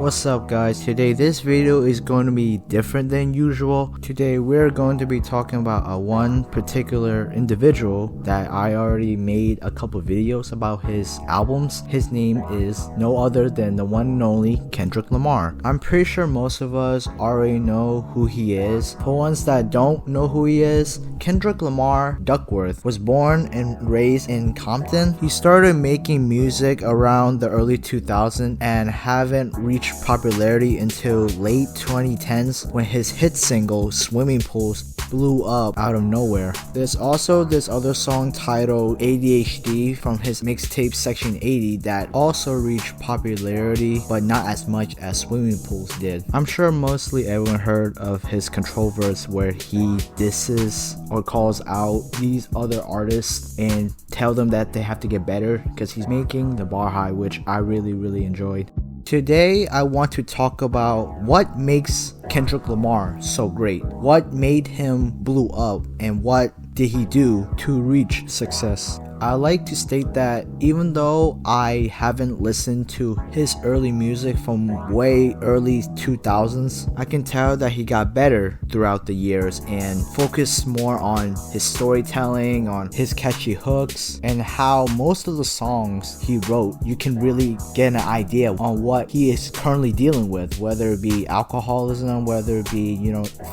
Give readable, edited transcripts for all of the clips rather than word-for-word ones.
What's up guys, today this video is going to be different than usual. Today we're going to be talking about one particular individual that I already made a couple videos about his albums. His name is no other than the one and only Kendrick Lamar. I'm pretty sure most of us already know who he is. For ones that don't know who he is, Kendrick Lamar Duckworth was born and raised in Compton. He started making music around the early 2000s and haven't reached popularity until late 2010s when his hit single Swimming Pools blew up out of nowhere. There's also this other song titled ADHD from his mixtape Section 80 that also reached popularity, but not as much as Swimming Pools did. I'm sure mostly everyone heard of his controversy where he disses or calls out these other artists and tell them that they have to get better because he's making the bar high, which I really enjoyed. Today, I want to talk about what makes Kendrick Lamar so great. What made him blow up and what did he do to reach success? I like to state that even though I haven't listened to his early music from way early 2000s, I can tell that he got better throughout the years and focused more on his storytelling, on his catchy hooks, and how most of the songs he wrote, you can really get an idea on what he is currently dealing with, whether it be alcoholism, whether it be,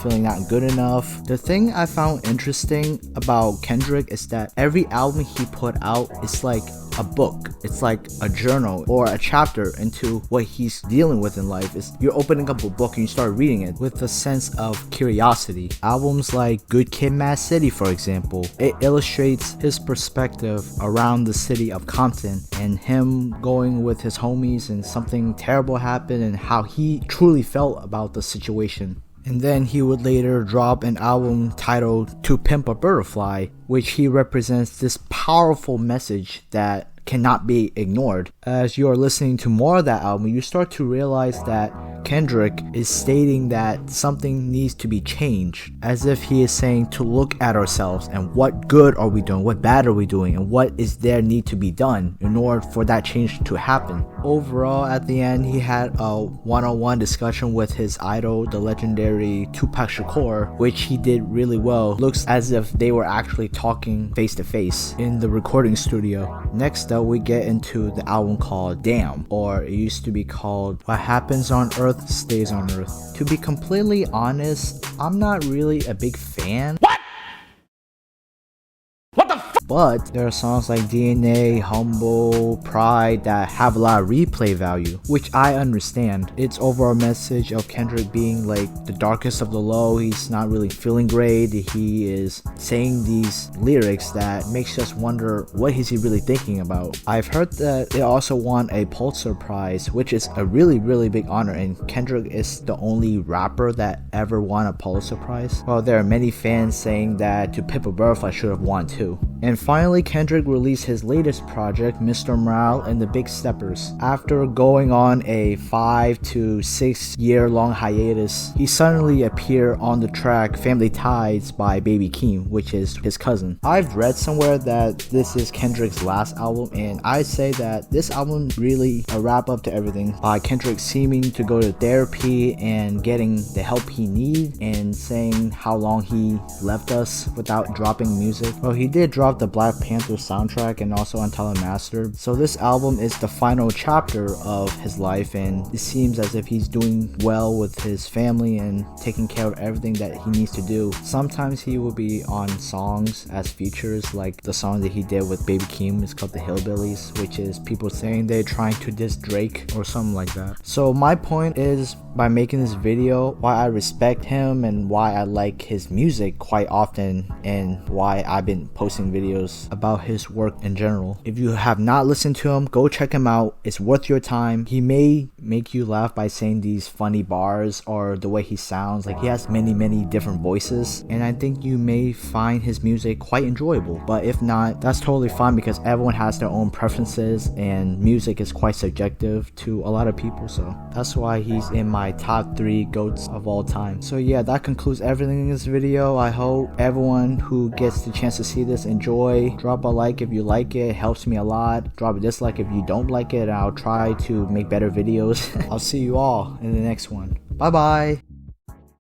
feeling not good enough. The thing I found interesting about Kendrick is that every album he put out is like a book. It's like a journal or a chapter into what he's dealing with in life. You're opening up a book and you start reading it with a sense of curiosity. Albums like Good Kid, Mad City, for example, it illustrates his perspective around the city of Compton and him going with his homies and something terrible happened and how he truly felt about the situation. And then he would later drop an album titled To Pimp a Butterfly, which he represents this powerful message that cannot be ignored. As you are listening to more of that album, you start to realize that Kendrick is stating that something needs to be changed, as if he is saying to look at ourselves and what good are we doing, what bad are we doing, and what is there need to be done in order for that change to happen. Overall, at the end, he had a one-on-one discussion with his idol, the legendary Tupac Shakur, which he did really well. Looks as if they were actually talking face to face in the recording studio. Next up, we get into the album called Damn, or it used to be called What Happens on Earth Stays on Earth. To be completely honest, I'm not really a big fan. But there are songs like DNA, Humble, Pride that have a lot of replay value, which I understand. It's overall message of Kendrick being like the darkest of the low. He's not really feeling great. He is saying these lyrics that makes us wonder what is he really thinking about. I've heard that they also won a Pulitzer Prize, which is a really big honor, and Kendrick is the only rapper that ever won a Pulitzer Prize. Well, there are many fans saying that To Pimp a Butterfly should have won too. And finally, Kendrick released his latest project, Mr. Morale and the Big Steppers. After going on a 5 to 6 year long hiatus, he suddenly appeared on the track Family Ties by Baby Keem, which is his cousin. I've read somewhere that this is Kendrick's last album, and I say that this album really a wrap up to everything by Kendrick seeming to go to therapy and getting the help he needs and saying how long he left us without dropping music. Well, he did drop the Black Panther soundtrack and also Untitled Master. So this album is the final chapter of his life, and it seems as if he's doing well with his family and taking care of everything that he needs to do. Sometimes he will be on songs as features, like the song that he did with Baby Keem. It's called The Hillbillies, which is people saying they're trying to diss Drake or something like that. So my point is, by making this video, why I respect him and why I like his music quite often and why I've been posting videos about his work in general. If you have not listened to him, go check him out. It's worth your time. He may make you laugh by saying these funny bars or the way he sounds. Like, he has many different voices, and I think you may find his music quite enjoyable. But if not, that's totally fine because everyone has their own preferences and music is quite subjective to a lot of people. So that's why he's in my top 3 GOATs of all time. So yeah, that concludes everything in this video. I hope everyone who gets the chance to see this enjoys enjoy. Drop a like if you like it. It helps me a lot. Drop a dislike if you don't like it. I'll try to make better videos. I'll see you all in the next one. Bye bye.